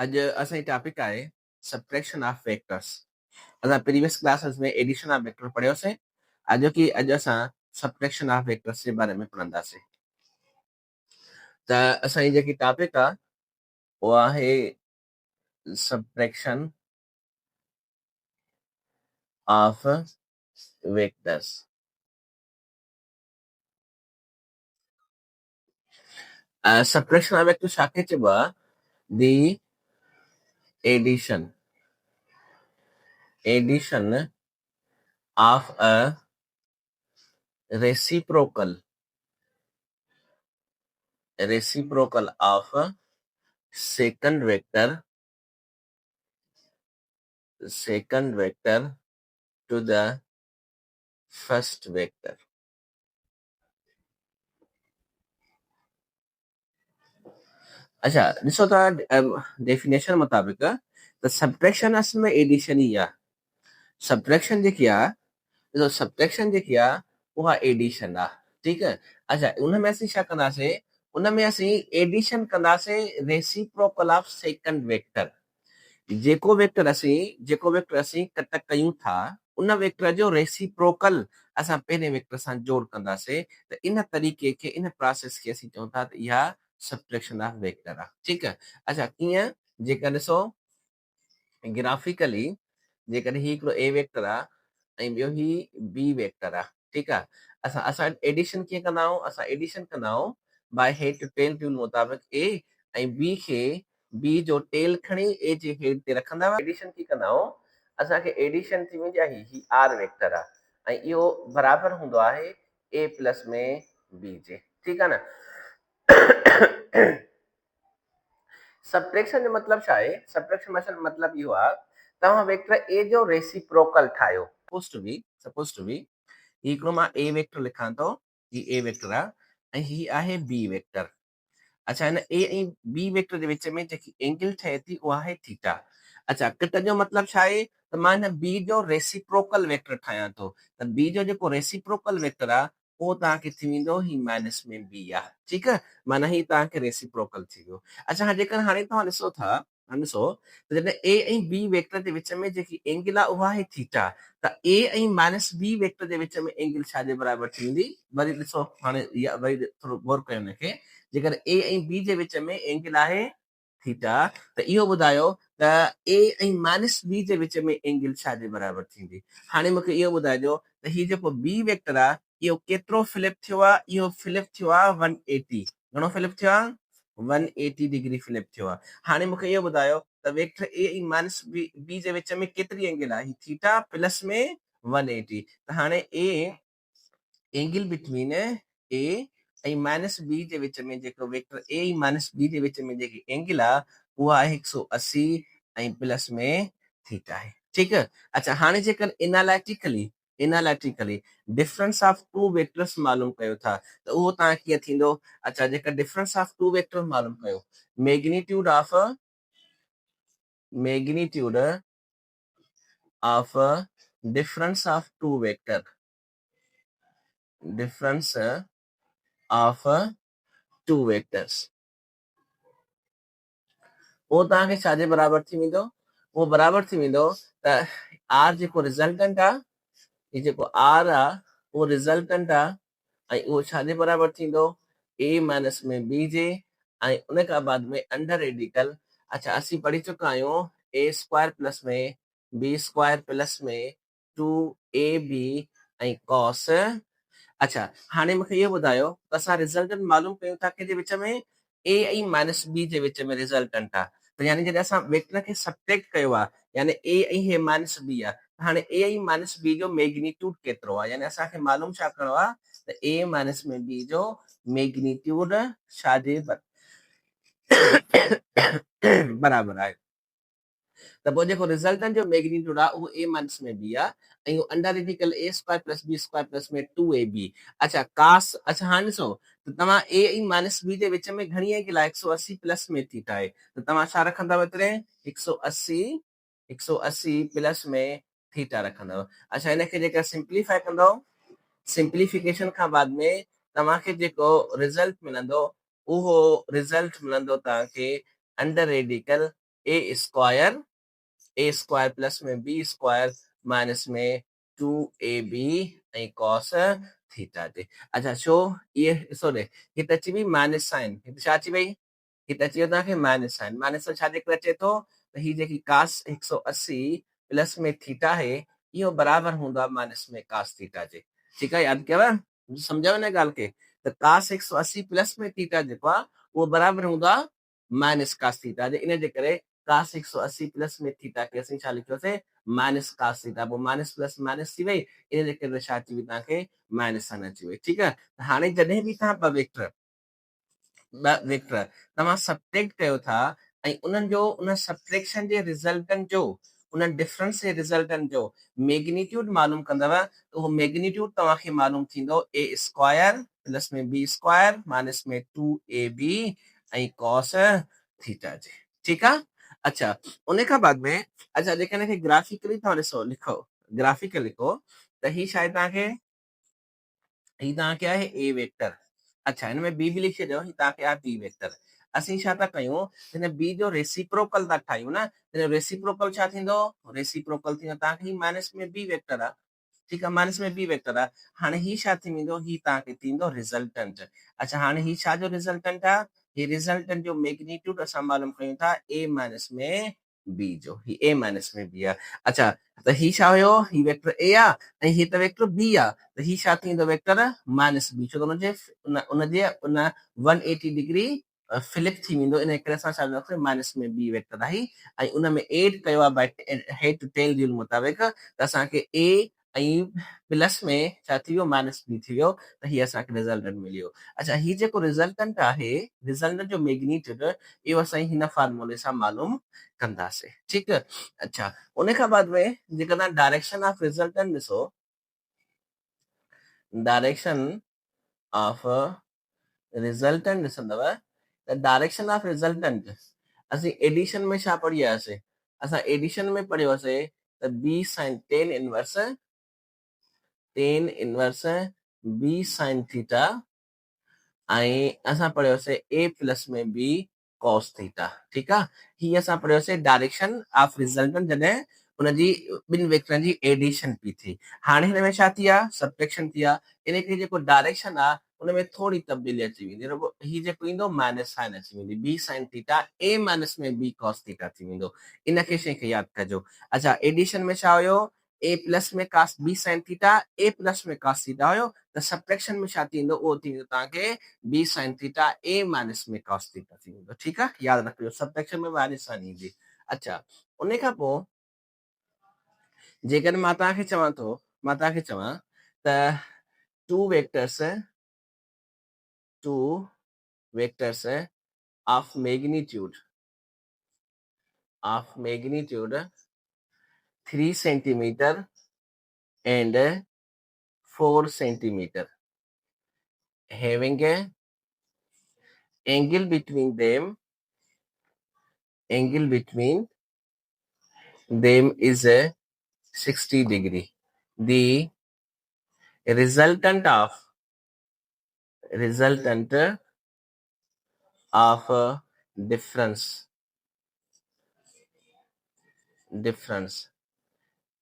अॼु असांजी टॉपिक आहे सब्ट्रैक्शन ऑफ वेक्टर्स। असां प्रीवियस क्लासेस में एडिशन ऑफ वेक्टर पढ़ियोसीं। अॼु असां सब्ट्रैक्शन ऑफ वेक्टर्स जे बारे में पढ़ंदासीं। त असांजी जेकी टॉपिक आहे उहा आहे subtraction of vectors. Subtraction of vector छाखे चइबो आहे? The addition of a reciprocal of second vector to the first vector। अच्छा ॾिसो था, डेफिनेशन मुताबिक त सब्ट्रैक्शन असल में एडिशन ही आहे। सब्ट्रैक्शन जेकी आहे, ॾिसो सब्ट्रैक्शन जेकी आहे उहा एडिशन आहे, ठीकु है। अच्छा उन में असीं छा कंदासीं? उन में असीं एडिशन कंदासीं रेसिप्रोकल ऑफ सेकंड वेक्टर। जेको वेक्टर असीं कट कयूं था उन वेक्टर जो रेसिप्रोकल असां पहिरें वेक्टर सां जोड़ कंदासीं। त इन तरीक़े खे, इन प्रोसेस खे असीं चऊं था त इहा सब्ट्रैक्शन ऑफ वेक्टर आहे, ठीकु है। अच्छा कीअं? जेकर ॾिसो ग्राफिकली, जेकर ही हिकिड़ो ए वेक्टर आहे ऐं ॿियो ही बी वेक्टर आहे, ठीकु आहे। असां एडिशन कीअं कंदा आहियूं? असां एडिशन कंदा आहियूं by head to tail rule मुताबिक ए ऐं बी खे, बी जो टेल खणी ए जे हेड ते रखंदा। एडिशन कीअं कंदा आहियूं? असांखे एडिशन थी वेंदी आहे, ही आर वेक्टर आहे ऐं इहो बराबरि हूंदो आहे ए प्लस में बी जे, ठीकु आहे न। सब्ट्रैक्शन जो मतलब छा आहे? सब्ट्रैक्शन मतलब इहो आहे, तव्हां वेक्टर ए जो रेसिप्रोकल ठाहियो। सपोज टू बी हिकिड़ो मां ए वेक्टर लिखां थो, ही ए वेक्टर आहे ऐं ही आहे बी वेक्टर। अच्छा हिन ए ऐं बी वेक्टर जे विच में जेकी एंगल ठहे थी उहा आहे थीटा। अच्छा कट जो मतलब छा आहे? त मां हिन बी जो रेसिप्रोकल वेक्टर ठाहियां थो। त बी जो जेको रेसिप्रोकल वेक्टर आहे उहो तव्हांखे थी वेंदो ही माइनस में बी आहे, ठीकु आहे। माना ही तव्हांखे रेसिप्रोकल थी वियो। अच्छा जेकर हाणे तव्हां ॾिसो था, ॾिसो त जॾहिं ए ऐं बी वेक्टर जे विच में जेकी एंगल आहे उहा आहे थीटा, त ए ऐं माइनस बी वेक्टर जे विच में एंगल छाजे बराबरि थी वेंदी? वरी ॾिसो हाणे इहा वरी थोरो गौर कयो हिनखे। जेकर ए ऐं बी जे विच में एंगल आहे थीटा, त इहो ॿुधायो त ए ऐं माइनस बी जे विच में एंगल छाजे बराबरि थींदी? हाणे मूंखे इहो ॿुधाइजो त हीउ जेको बी वेक्टर आहे इहो केतिरो फ्लिप थियो आहे? इहो फ्लिप थियो आहे 180। घणो फ्लिप थियो आहे? 180 डिग्री फ्लिप थियो आहे। हाणे मूंखे इहो ॿुधायो त वेक्टर ए ऐं माइनस बी जे विच में केतिरी एंगल आहे? थीटा प्लस में 180। त हाणे ए एंगल बिटवीन ए ऐं माइनस बी जे विच में जेको वेक्टर ए ऐं माइनस बी जे विच में जेकी एंगल आहे उहा आहे 180 ऐं प्लस में थीटा आहे, ठीकु है। अच्छा हाणे जेकर analytically difference of two vectors मालूम कयो था त उहो तव्हां कीअं थींदो? अच्छा जेकर डिफरेंस ऑफ टू वेक्टर मालूम कयो, magnitude of difference of two vector, difference of two vectors, वो तव्हांखे छाजे बराबरि थी वेंदो? वो बराबरि थी वेंदो त आर जेको रिज़ल्टेंट आहे, ही जेको आर आहे उहो रिज़ल्टेंट आहे ऐं उहो छाजे बराबरि थींदो? ए माइनस में बी जे ऐं उन खां बाद में अंडर रेडिकल। अच्छा असीं पढ़ी चुका आहियूं ए स्क्वायर प्लस में बी स्क्वायर प्लस में 2ab ऐं कॉस। अच्छा हाणे मूंखे इहो ॿुधायो त असां रिज़ल्टेंट मालूम कयूं था कंहिंजे विच में? ए ऐं माइनस बी जे विच में रिज़ल्टेंट आहे। त यानी जॾहिं असां वेक्टर खे सब्ट्रैक्ट कयो आहे, यानी ए ऐं हे माइनस बी आहे, हाणे ए ऐं माइनस बी जो मैग्नीट्यूड केतिरो आहे? यानी असांखे मालूम छा करिणो आहे त ए माइनस में बी जो मैग्नीट्यूड छाजे बराबरि आहे। त पोइ जेको रिज़ल्टेंट जो मैग्नीट्यूड आहे उहो ए माइनस में बी आहे ऐं under radical a square plus b square plus में 2ab। अच्छा कास। अच्छा हाणे ॾिसो त तव्हां ए ऐं माइनस बी जे विच में घणी एंगल आहे? 180 प्लस में थीटा आहे। त तव्हां छा रखंदव? एतिरे 180 प्लस में थीटा रखंदव। अच्छा हिनखे जेका सिंप्लीफाई कंदव, सिंप्लीफिकेशन खां बाद में तव्हांखे जेको रिज़ल्ट मिलंदो उहो रिज़ल्ट मिलंदो तव्हांखे under radical a square plus में बी स्क्वायर माइनस में 2ab ऐं cos थीटा जे। अच्छा छो ये सॉरी हिते अची वई माइनस साइन, हिते छा अची वई, हिते अची वियो तव्हांखे माइनस साइन, माइनस साइन छाजे करे अचे थो त ही जेकी कास 180 प्लस में थीटा है इहो बराबर हूंदो आहे माइनस में कास थीटा जे। ठीकु आहे, यादि कयव, सम्झव न ॻाल्हि खे, त कास 180 प्लस में थीटा जेको आहे उहो बराबर हूंदो आहे माइनस कास थीटा जे। इन जे करे कास 180 प्लस में थीटा खे असीं छा लिखियोसीं, माइनस कास थीटा, पोइ माइनस प्लस माइनस थी वई, इन जे करे छा अची वई तव्हांखे माइनस साइन अची वई। ठीकु आहे, हाणे जॾहिं बि तव्हां ॿ वेक्टर तव्हां सब्ट्रैक्ट कयो था ऐं उन्हनि जो उन सब्ट्रैक्शन जे रिज़ल्टनि जो उन डिफरेंस जे रिज़ल्टनि जो मैग्नीट्यूड मालूम कंदव त उहो मैग्नीट्यूड तव्हांखे मालूम थींदो ए स्क्वायर प्लस में बी स्क्वायर माइनस में 2ab ऐं cos थीटा जे। ठीकु आहे, अच्छा उन खां बाद में अच्छा जेकॾहिं हिनखे ग्राफिकली तव्हां ॾिसो लिखो, ग्राफिकल लिखो त ही छा आहे तव्हांखे, ही तव्हांखे आहे ए वेक्टर। अच्छा हिन में बी बि लिखी छॾियो, ही तव्हांखे आहे बी वेक्टर। असीं छा था कयूं, हिन बी जो रेसिप्रोकल था ठाहियूं न, हिन रेसिप्रोकल छा थींदो, रेसिप्रोकल थींदो तव्हांखे ही माइनस में बी वेक्टर आहे। ठीकु आहे, माइनस में बी वेक्टर आहे। हाणे ही छा थी वेंदो, ही तव्हांखे थींदो रिज़ल्टेंट। अच्छा हाणे ही छा जो रिज़ल्टेंट आहे, ही रिज़ल्टेंट जो मैग्नीट्यूड असां मालूम कयूं था ए माइनस में बी जो, ही ए माइनस में बी आहे। अच्छा त ही छा हुयो, ही वेक्टर ए आहे ऐं ही त वेक्टर बी आहे, त ही छा थींदो वेक्टर माइनस बी, छो त उनजे उन 180 डिग्री फ्लिप थी वेंदो, इन करे असां छा कंदासीं माइनस में बी वेक्टर आहे ऐं उन में एड कयो आहे बाय हेड टेल रूल मुताबिक़, त असांखे ए ऐं प्लस में छा थी वियो माइनस बी थी वियो, त हीअ असांखे रिज़ल्टेंट मिलियो। अच्छा ही जेको रिज़ल्टेंट आहे, रिज़ल्टेंट जो मैग्नीट्यूड इहो असां हिन फार्मूले सां मालूम कंदासीं। ठीकु, अच्छा उन खां बाद में जेका तव्हां डायरेक्शन ऑफ रिज़ल्टेंट ॾिसो, डायरेक्शन ऑफ रिज़ल्टेंट ॾिसंदव त डायरेक्शन ऑफ रिज़ल्टेंट असीं एडिशन में छा पढ़ी आयासीं, असां एडिशन में पढ़ियोसीं त B sine tan inverse B sine theta ऐं असां पढ़ियोसीं ए प्लस में बी कॉस थीटा। ठीकु आहे, हीअ असां पढ़ियोसीं डायरेक्शन ऑफ रिज़ल्टेंट जॾहिं उनजी ॿिनि वेक्टरनि जी एडिशन पई थी। हाणे हिन में छा थी आहे, सब्ट्रैक्शन थी आहे, इन करे जेको डायरेक्शन आहे उन में थोरी तब्दीली अची वेंदी, ही जेको ईंदो माइनस साइन अची वेंदी, बी साइन थीटा ए माइनस में बी कॉस थीटा थी वेंदो, इनखे शइ खे यादि कजो। अच्छा एडिशन में छा हुयो, ए प्लस में कास बी साइन थीटा, ए प्लस में कास थीटा हुयो, त सब्ट्रैक्शन में छा थींदो, उहो थींदो तव्हांखे बी साइन थीटा ए माइनस में कॉस थीटा थी वेंदो। ठीकु आहे, यादि रखिजो सब्ट्रैक्शन में माइनस साइन ईंदी। अच्छा उन खां पोइ जेकॾहिं मां तव्हांखे चवां त two vectors of magnitude 3 centimetre and 4 centimeter having a angle between them is a 60 degree. The resultant of difference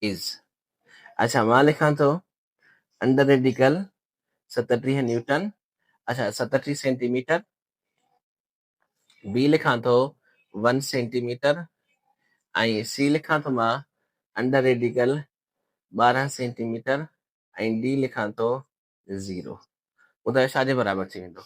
is, अच्छा मां लिखां थो अंडर रेडिकल 37 न्यूटन, अच्छा 37 सेंटीमीटर, बी लिखां थो 1 सेंटीमीटर ऐं सी लिखां थो मां अंडर रेडिकल 12 सेंटीमीटर ऐं डी लिखां थो 0। ॿुधायो छाजे बराबरि थी वेंदो।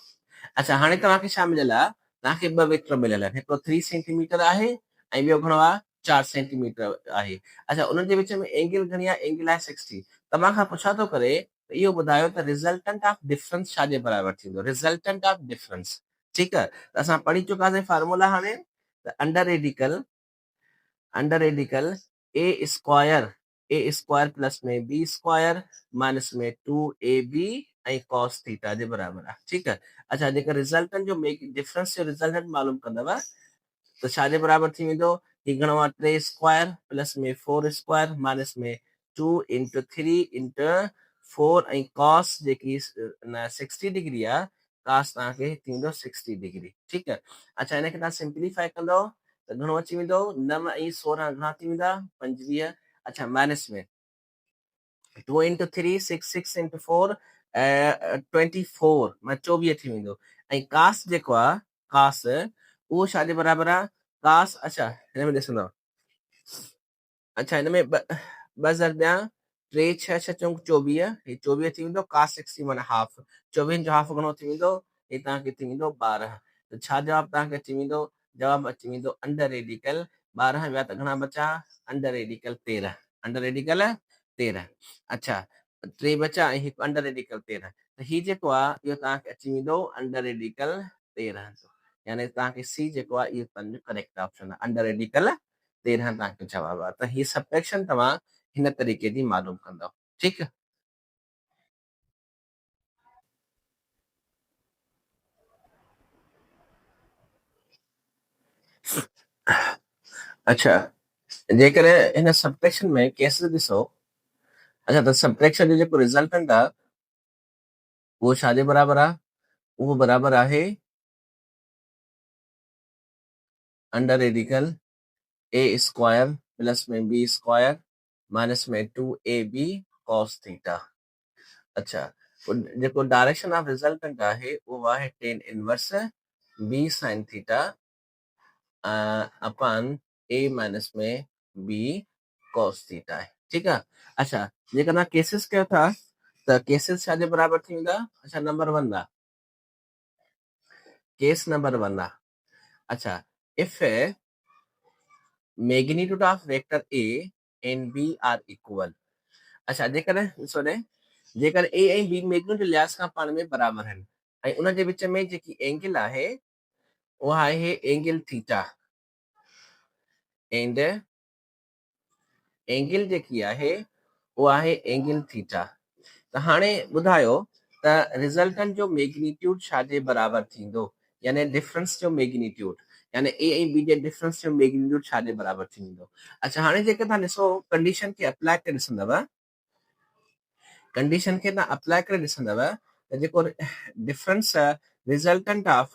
अच्छा हाणे तव्हांखे छा मिलियल आहे, तव्हांखे ॿ वेक्टर मिलियल आहिनि, हिकिड़ो 3 सेंटीमीटर आहे ऐं ॿियो घणो आहे 4 सेंटीमीटर आहे। अच्छा उन्हनि जे विच में एंगल घणी आहे, एंगल आहे 60। तव्हां खां पुछा थो करे त इहो ॿुधायो त रिज़ल्टेंट ऑफ डिफरेंस छाजे बराबरि थींदो, रिज़ल्टेंट ऑफ डिफरेंस। ठीकु आहे, त असां पढ़ी चुकासीं फार्मूला, हाणे त under radical a square plus में बी स्क्वायर माइनस में 2ab ऐं cos थीटा जे बराबरि आहे। ठीकु आहे, अच्छा जेका रिज़ल्टेंट जो डिफरेंस जो रिज़ल्टेंट मालूम कंदव त छाजे बराबरि थी वेंदो, ही घणो आहे 3 स्क्वायर प्लस में 4 स्क्वायर माइनस में 2 × 3 × 4 ऐं cos जेकी 60 डिग्री आहे, cos तव्हांखे थींदो 60 डिग्री। ठीकु आहे, अच्छा हिनखे तव्हां सिंप्लीफाई कंदव त घणो अची वेंदो 9 ऐं 16 घणा थी वेंदा 25। अच्छा माइनस में 2 into 3 6 6 into 4 24 मां 24 थी वेंदो ऐं कास जेको आहे कास उहो छा जे बराबरि आहे कास। अच्छा हिन में ॾिसंदव अच्छा हिन में ॿ ज़रबिया 3 6 6 चऊं 24 ही 24 थी वेंदो कास 60 माना हाफ 24 जो हाफ घणो थी वेंदो हे तव्हांखे थी वेंदो 12। त छा जवाब तव्हांखे अची वेंदो जवाब अची वेंदो अंडर रेडिकल 12 विया त घणा बचा अंडर रेडिकल 13 अंडर रेडिकल 13। अच्छा 3 बचा ऐं हिकु अंडर रेडिकल 13 त हीउ जेको आहे इहो तव्हांखे अची वेंदो अंडर रेडिकल 13 यानी तव्हांखे सी जेको आहे इहो पंहिंजो करेक्ट ऑप्शन आहे अंडर रेडिकल 13 तव्हांखे जवाब आहे। त हीअ सबट्रैक्शन तव्हां हिन तरीक़े जी मालूम कंदव ठीकु। अच्छा जेकर हिन सबट्रैक्शन में केस ॾिसो अच्छा त सबट्रैक्शन जो जेको रिज़ल्टेंट आहे उहो छाजे बराबरि आहे उहो बराबरि आहे under radical a square plus में बी स्क्वायर माइनस में 2ab cos थीटा। अच्छा जेको डायरेक्शन ऑफ रिजल्टेंट आहे उहो आहे tan inverse B sine theta upon a minus में बी cos थीटा आहे ठीकु आहे। अच्छा जेकर तव्हां केसिस कयो था त केसिस छाजे बराबरि थी वेंदा। अच्छा नंबर 1 आहे केस नंबर 1 आहे। अच्छा if magnitude of vector a and b are equal। अच्छा जेकर ॾिसो ने जेकर ए ऐं बी मैग्नीट्यूड लिहाज़ खां पाण में बराबरि आहिनि ऐं उन जे विच में जेकी एंगल आहे उहा आहे एंगल थीटा एंड एंगल जेकी आहे उहा आहे एंगल थीटा। त हाणे ॿुधायो त रिज़ल्टेंट जो मैग्नीट्यूड छाजे बराबरि थींदो यानी डिफरेंस जो मैग्नीट्यूड यानी ए ऐं बी जे डिफरेंस जो मैग्नीट्यूड छाजे बराबरि थींदो। अच्छा हाणे जेके तव्हां ॾिसो कंडीशन खे अप्लाई करे ॾिसंदव कंडीशन खे तव्हां अप्लाई करे ॾिसंदव त जेको difference resultant of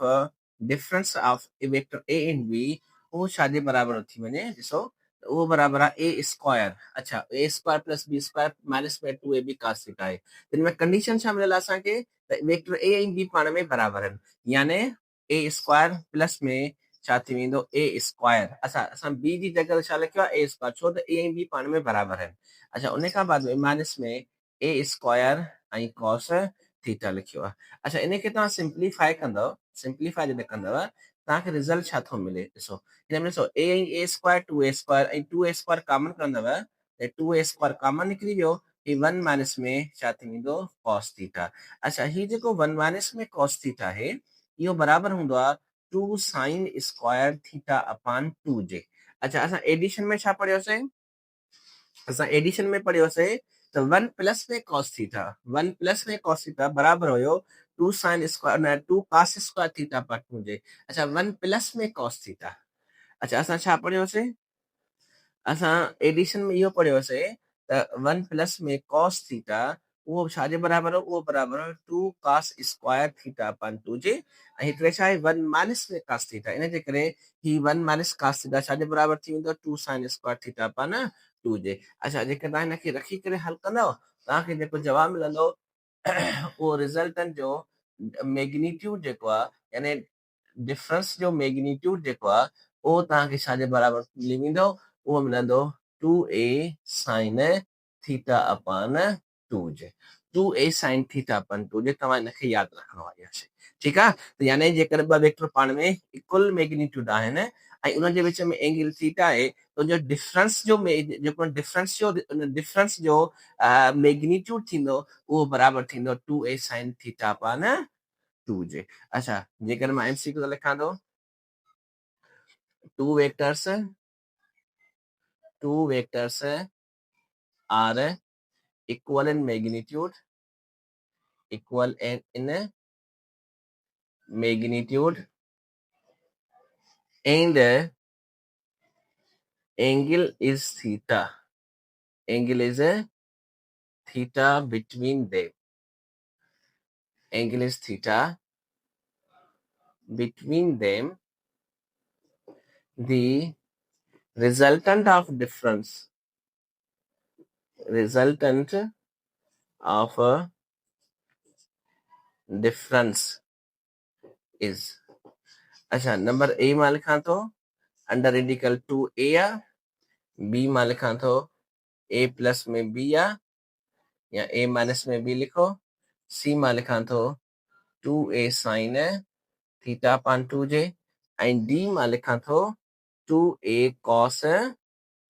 difference of vector a and b उहो छाजे बराबरि थी वञे ॾिसो त उहो बराबरि आहे ए स्क्वायर। अच्छा a square plus b square minus में 2ab cos थीटा आहे त हिन में कंडीशन छा मिलियल आहे असांखे त वेक्टर ए ऐं बी पाण में बराबरि आहिनि यानी ए स्क्वायर प्लस में छा थी वेंदो ए स्क्वायर। असां बी जी जॻह छा लिखियो आहे ए स्क्वायर छो त ए ऐं बी पाण में बराबरि आहिनि। अच्छा उन खां बाद में माइनस में ए स्क्वायर ऐं कॉस थीटा लिखियो आहे। अच्छा इन खे तव्हां सिंप्लीफाई कंदव सिंप्लीफाई जॾहिं कंदव तव्हांखे रिज़ल्ट छा थो मिले ॾिसो हिन में ॾिसो ए ऐं ए स्क्वायर 2a स्क्वायर ऐं 2a स्क्वायर कॉमन कंदव त 2a स्क्वायर कॉमन निकिरी वियो ही 1 माइनस में छा थी वेंदो कॉस थीटा। अच्छा ही जेको 1 माइनस में कॉस थीटा आहे इहो बराबरि हूंदो आहे 2 साइन स्क्वायर थीटा अपॉन 2 जे। अच्छा असां एडिशन में छा पढ़ियोसीं असां एडिशन में पढ़ियोसीं त 1 प्लस में cos थीटा 1 प्लस में cos थीटा बराबरि हुयो 2 sine square 2 cos square theta पर 2 जे। अच्छा 1 प्लस में cos थीटा। अच्छा असां छा पढ़ियोसीं असां एडिशन में इहो पढ़ियोसीं त 1 प्लस में cos थीटा उहो छाजे बराबरि हो उहो बराबरि हो 2 cos स्क्वायर थीटा अपन 2 जे ऐं हिकिड़े छा आहे 1 माइनस में cos थीटा इन जे करे ही 1 माइनस cos थीटा छाजे बराबरि थी वेंदो 2 साइन स्क्वायर थीटा अपन 2 जे। अच्छा जेकर तव्हां हिनखे रखी करे हल कंदव तव्हांखे जेको जवाबु मिलंदो उहो रिज़ल्टेंट जो मैग्नीट्यूड जेको आहे यानी डिफरेंस जो मैग्नीट्यूड जेको आहे उहो तव्हांखे छाजे बराबरि मिली वेंदो उहो मिलंदो 2a साइन थीटा अपॉन 2 जे 2a साइन थीटा अपॉन 2 जे तव्हां हिनखे यादि रखणो आहे ठीकु आहे। त यानी जेकर ॿ वेक्टर पाण में इक्वल मैग्नीट्यूड आहिनि ऐं उनजे विच में एंगल थीटा आहे त उनजो डिफरेंस जो मैग्नीट्यूड थींदो उहो बराबरि थींदो 2a साइन थीटा अपॉन 2 जे। अच्छा जेकर मां एमसीक्यू लिखां थो two vectors are equal in magnitude and angle is theta between them angle is theta between them the resultant of difference of a difference is, अच्छा नंबर ए मां लिखा तो under इंडिकल 2a या बी मां लिखा तो a प्लस में b या a माइनस में b लिखो, सी मां लिखा तो 2a sine theta upon 2j ऐं डी मां लिखा तो 2a cos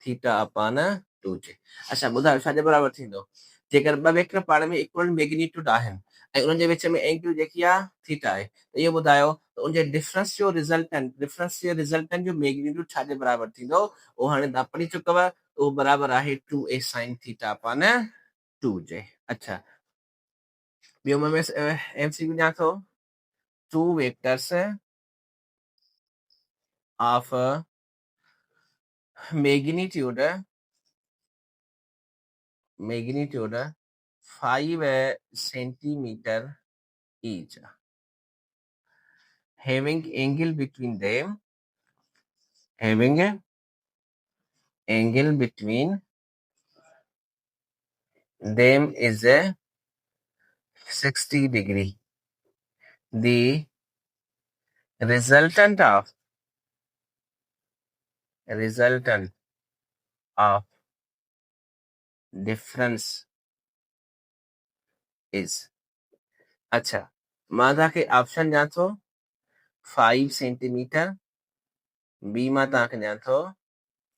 theta upon 2j। अच्छा ॿुधायो छाजे बराबर थींदो, जेकर ॿ वेक्टर पाण में इक्वल मैग्नीट्यूड आहिनि ऐं उन्हनि जे विच में एंगल जेकी आहे थीटा आहे, त इहो ॿुधायो त उनजे डिफरेंस जो रिजल्टेंट जो मैग्नीट्यूड छाजे बराबर थींदो, उहो हाणे तव्हां पढ़ी चुकव, उहो बराबर आहे 2a sin theta upon 2j। अच्छा ॿियो मां एमसीक्यू ॾियां थो, two vectors of magnitude 5 centimeter each, having angle between them is a 60 degree. The resultant of difference is, अच्छा मां तव्हांखे ऑप्शन ॾियां थो 5 सेंटीमीटर, बी मां तव्हांखे ॾियां थो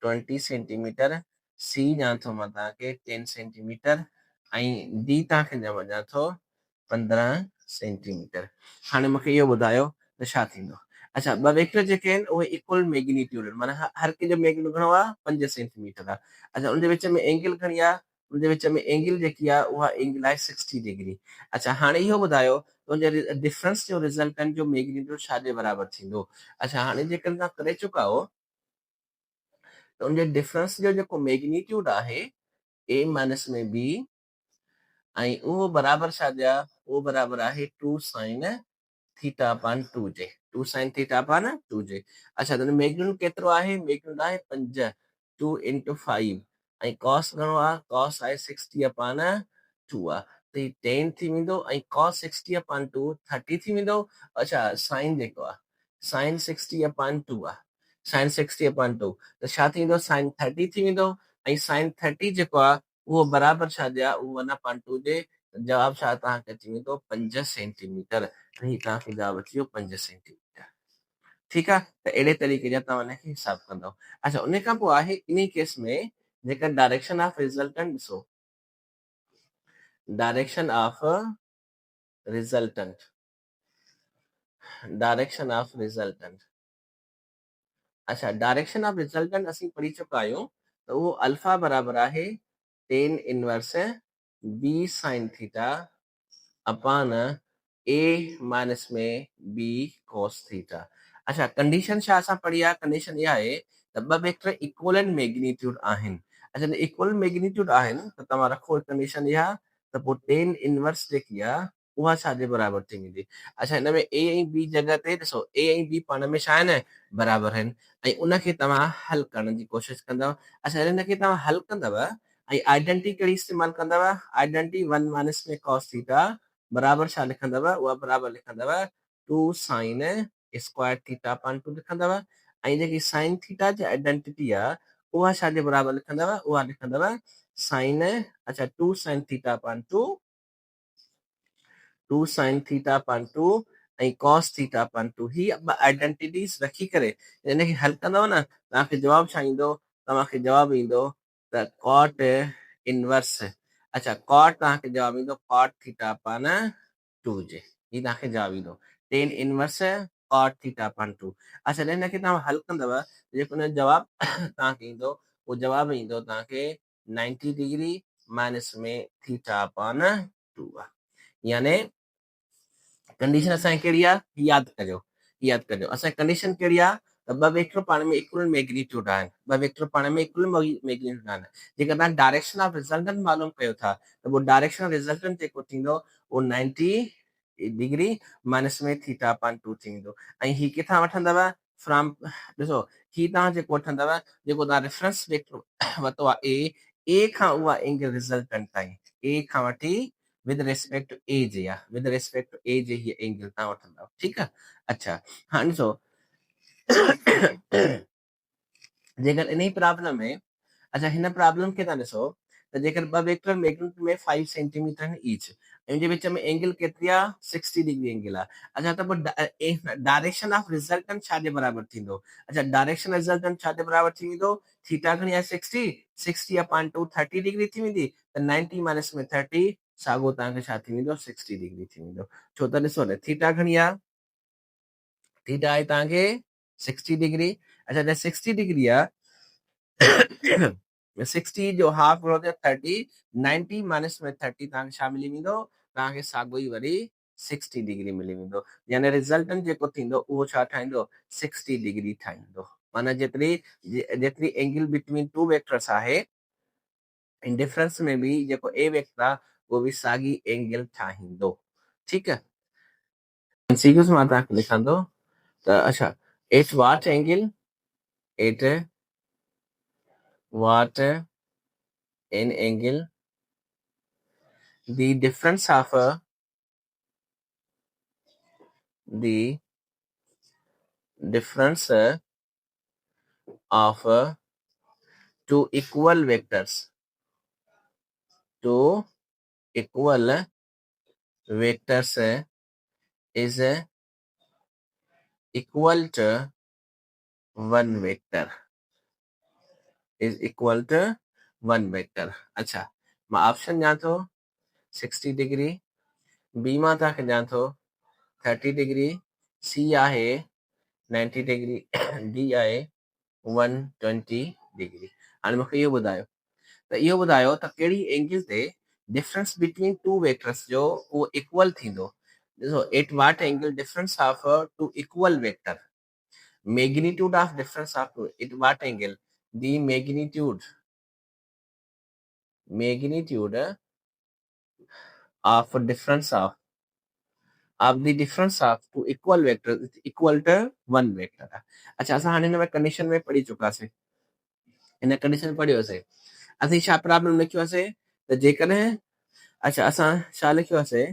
20 सेंटीमीटर, सी ॾियां थो मां तव्हांखे 10 सेंटीमीटर ऐं डी तव्हांखे ॾियां थो 15 सेंटीमीटर। हाणे मूंखे इहो ॿुधायो त छा थींदो। अच्छा ॿ वेक्टर जेके आहिनि उहे इक्वल मैग्नीट्यूड आहिनि, माना हर कंहिंजो मैग्नीट्यूड घणो आहे 5 सेंटीमीटर आहे। अच्छा उनजे विच में एंगल घणी आहे, उनजे विच में एंगल जेकी आहे उहा एंगल आहे 60 डिग्री। अच्छा हाणे इहो ॿुधायो त उनजे डिफरेंस जो रिजल्टेंट जो मैग्नीट्यूड छाजे बराबर थींदो। अच्छा हाणे जेकर तव्हां करे चुका आहियो त उनजे डिफरेंस जो जेको मैग्नीट्यूड आहे a माइनस में b ऐं उहो बराबर छाजे आहे, उहो बराबर आहे 2 sin theta upon 2j, 2 sin theta upon 2j। अच्छा त मैग्नीट्यूड केतिरो आहे, मैग्नीट्यूड आहे 5, 2 into 5 ऐं cos घणो आहे, cos आहे 60 अपान 2 आहे, त ही 10 थी वेंदो ऐं cos 60 अपान 2 30 थी वेंदो। अच्छा sin जेको आहे sin 60 अपान 2 आहे, sin 60 अपान 2 त छा थींदो, sin 30 थी वेंदो ऐं sin 30 जेको आहे उहो बराबर छाजे आहे, उहो 1 अपान 2 जे, जवाब छा तव्हांखे अची वेंदो 5 सेंटीमीटर। ही तव्हांखे जवाब अची वियो 5 सेंटीमीटर। ठीकु आहे, त अहिड़े तरीक़े जा तव्हां हिनखे हिसाबु कंदव। अच्छा उन खां पोइ आहे इन केस में जेका डायरेक्शन ऑफ रिजल्टेंट ॾिसो, डायरेक्शन ऑफ रिजल्टेंट। अच्छा डायरेक्शन ऑफ रिजल्टेंट असीं पढ़ी चुका आहियूं त उहो अल्फा बराबर आहे tan inverse b sin theta upon a minus में b cos थीटा। अच्छा कंडीशन छा असां पढ़ी आहे, कंडीशन इहा आहे त ॿ वेक्टर इक्वल एंड मैग्नीट्यूड आहिनि। अच्छा त इक्वल मैग्नीट्यूड आहिनि त तव्हां रखो कंडीशन इहा, त पोइ tan इनवर्स जेकी आहे उहा छाजे बराबर थी वेंदी। अच्छा हिन में a ऐं b जॻह ते ॾिसो a ऐं b पाण में छा आहिनि, बराबर आहिनि ऐं उनखे तव्हां हल करण जी कोशिशि कंदव। अच्छा हिनखे तव्हां हल कंदव ऐं आइडेंटिटी कहिड़ी इस्तेमालु कंदव, आइडेंटिटी 1 माइनस में cos थीटा बराबर छा लिखंदव, उहा बराबर लिखंदव 2 sin स्क्वायर थीटा अपान 2 लिखंदव ऐं जेकी साइन थीटा जी आइडेंटिटी आहे उहा छाजे बराबर लिखंदव, उहा लिखंदव साइन, अच्छा 2 sin theta upon 2 sin theta upon 2 ऐं cos थीटा अपान 2, ही आइडेंटिटीज रखी करे हिनखे हल कंदव न, तव्हांखे जवाब छा ईंदो, तव्हांखे जवाब ईंदो त cot इनवर्स, अच्छा cot तव्हांखे जवाब ईंदो cot थीटा अपान 2j, ही तव्हांखे जवाब ईंदो tan inverse cot theta upon 2। अच्छा हिनखे तव्हां हल कंदव जेको हुन जवाब तव्हांखे ईंदो, उहो जवाब ईंदो तव्हांखे 90 डिग्री माइनस में थीटा अपान 2 आहे। यानी कंडीशन असांजी कहिड़ी आहे, यादि कजो असांजी कंडीशन कहिड़ी आहे त ॿ वेक्टर पाण में इक्वल मैग्नीट्यूड आहिनि, ॿ वेक्टर पाण में इक्वल मैग्नीट्यूड आहिनि। जेकर तव्हां डायरेक्शन ऑफ रिजल्टेंट मालूम कयो था त पोइ डायरेक्शन ऑफ रिजल्टेंट जेको थींदो उहो 90 डिग्री माइनस में थीटा अपान 2 थी वेंदो ऐं ही किथां वठंदव, फ्रॉम ॾिसो ही तव्हां जेको वठंदव जेको तव्हां रेफरेंस वेक्टर वरितो आहे ए खां उहा एंगल रिज़ल्टेंट ताईं ए खां वठी विद रिस्पेक्ट ए जे आहे विद रिस्पेक्ट ए जे हीअ एंगल तव्हां वठंदव ठीकु आहे अच्छा हाणे ॾिसो जेकर इन प्रॉब्लम में अच्छा हिन प्रॉब्लम खे तव्हां ॾिसो त जेकर ॿ वेक्टर मैग्नीट्यूड में 5 सेंटीमीटर आहिनि ईच ऐं जे विच में एंगल केतिरी आहे 60 डिग्री एंगल आहे अच्छा त पोइ डायरेक्शन ऑफ रिज़ल्टेंट छाजे बराबरि थींदो अच्छा डायरेक्शन रिज़ल्टेंट छाजे बराबरि थी वेंदो थीटा घणी आहे 60 अपॉन 2 30 डिग्री थी वेंदी त 90 माइनस में 30 साॻियो तव्हांखे छा थी वेंदो 60 डिग्री थी वेंदो छो त ॾिसो न थीटा घणी आहे थीटा आहे तव्हांखे 60 डिग्री अच्छा त 60 डिग्री आहे 60 जो हाफ घणो थियो 30 90 माइनस में 30 तव्हांखे छा मिली वेंदो तव्हांखे साॻियो ई वरी 60 डिग्री मिली वेंदो यानी रिज़ल्टेंट जेको थींदो उहो छा ठाहींदो 60 डिग्री ठाहींदो माना जेतिरी एंगल बिटवीन टू वेक्टर्स आहे इन डिफरेंस में बि जेको ए वेक्टर आहे उहो बि साॻी एंगल ठाहींदो ठीकु आहे सीक्वेंस मां तव्हांखे लिखां थो त अच्छा एट वाट एंगल एट what in angle the difference of the difference of two equal vectors is equal to one vector is equal to one vector अच्छा मां ऑप्शन ॾियां थो 60 डिग्री बी मां तव्हांखे ॾियां थो 30 डिग्री सी आहे 90 डिग्री डी आहे 120 डिग्री हाणे मूंखे इहो ॿुधायो त इहो ॿुधायो त कहिड़ी एंगल ते डिफरेंस बिटवीन टू वेक्टर्स जो उहो इक्वल थींदो ॾिसो at what angle difference of two equal vector magnitude of difference of it what angle the magnitude of difference of the difference of two equal vectors is equal to one vector अच्छा असां हाणे हिन में condition में पढ़ी चुकासीं हिन condition में पढ़ियोसीं असीं छा प्रॉब्लम लिखियोसीं त जेकॾहिं अच्छा असां छा लिखियोसीं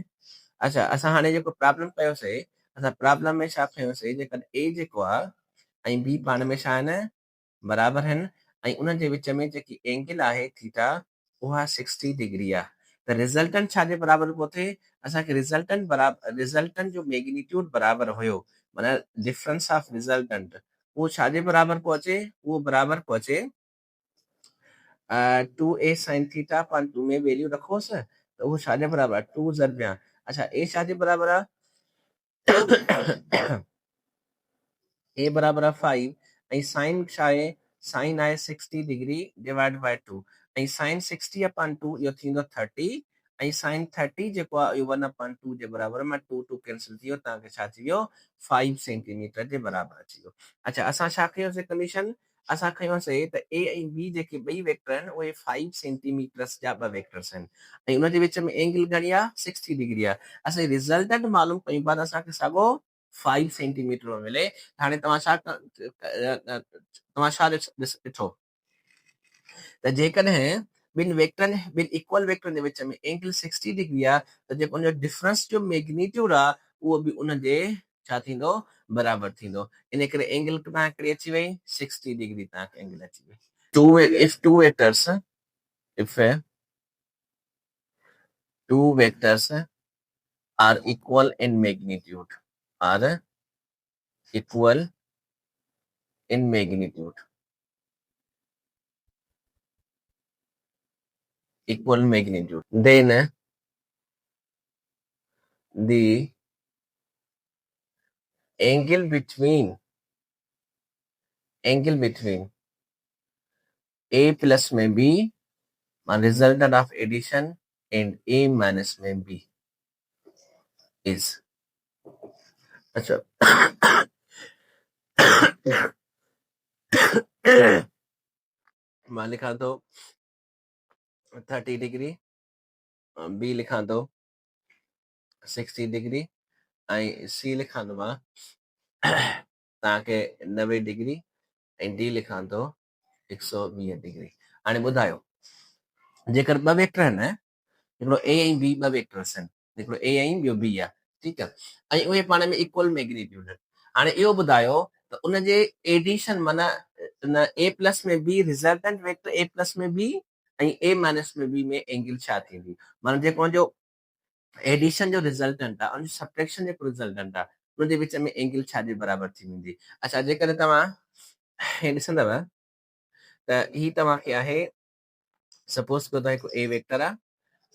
अच्छा असां हाणे जेको प्रॉब्लम कयोसीं असां प्रॉब्लम में छा कयोसीं जेकॾहिं ए जेको आहे ऐं बी पाण में छा आहिनि बराबरि आहिनि ऐं उन्हनि जे विच में जेकी एंगल आहे थीटा उहा 60 डिग्री आहे त रिज़ल्टेंट छाजे बराबरि पियो थिए असांखे रिज़ल्टेंट जो मैग्नीट्यूड बराबरि हुयो माना डिफरेंस ऑफ रिज़ल्टेंट उहो छाजे बराबरि पियो अचे उहो बराबरि पियो अचे 2a sin थीटा अपॉन 2 में वैल्यू रखोसि त उहो छाजे बराबरि आहे 2 ज़रबिया अच्छा ए छाजे बराबरि आहे ए बराबरि आहे 5 ऐं साइन छा आहे साइन आहे 60 डिग्री डिवाइड बाय 2 ऐं साइन 60 अपॉन 2 इहो थींदो 30 ऐं साइन 30 जेको आहे इहो 1 अपॉन 2 जे बराबरि मां 2 2 कैंसिल थी वियो तव्हांखे छा थी वियो 5 सेंटीमीटर जे बराबरि अची वियो अच्छा असां छा कयोसीं कंडीशन असां खयोंसीं त ए ऐं बी जेके ॿई वेक्टर आहिनि उहे 5 सेंटीमीटर्स जा ॿ वेक्टर्स आहिनि ऐं उनजे विच में एंगल घणी आहे 60 डिग्री आहे असां रिज़ल्टेंट मालूम कयूं बाद असांखे साॻियो 5 सेंटीमीटर में मिले हाणे तव्हां छा ॾिठो त जेकॾहिं ॿिनि इक्वल वेक्टरनि जे विच में एंगल 60 डिग्री आहे त जेको उनजो डिफरेंस जो मैग्नीट्यूड आहे उहो बि उनजे छा थींदो बराबरि थींदो इन करे एंगल तव्हांखे अची वई 60 डिग्री तव्हांखे एंगल अची वई if two vectors are equal in magnitude then the angle between a plus में b resultant of addition and a minus में b is अच्छा मां लिखां थो 30 डिग्री बी लिखां थो 60 डिग्री ऐं सी लिखां थो मां तव्हांखे 90 डिग्री ऐं डी लिखां थो 120 डिग्री। हाणे ॿुधायो जेकर ॿ वेक्टर आहिनि, हिकिड़ो ए ऐं बी ॿ वेक्टर्स आहिनि, हिकिड़ो ए ऐं ॿियो बी आहे, ठीकु आहे, ऐं उहे पाण में इक्वल मैग्नीट्यूड आहिनि। हाणे इहो ॿुधायो त उनजे एडिशन माना ए प्लस में B resultant vector A plus में बी ऐं ए माइनस में बी में एंगल छा थींदी, माना जेको उनजो एडिशन जो रिज़ल्टेंट आहे उनजो सब्ट्रैक्शन जेको रिज़ल्टेंट आहे उनजे विच में एंगल छा जे बराबरि थी वेंदी। अच्छा, जेकॾहिं तव्हां हे ॾिसंदव त ही तव्हांखे आहे, सपोज कयो त हिकु ए वेक्टर आहे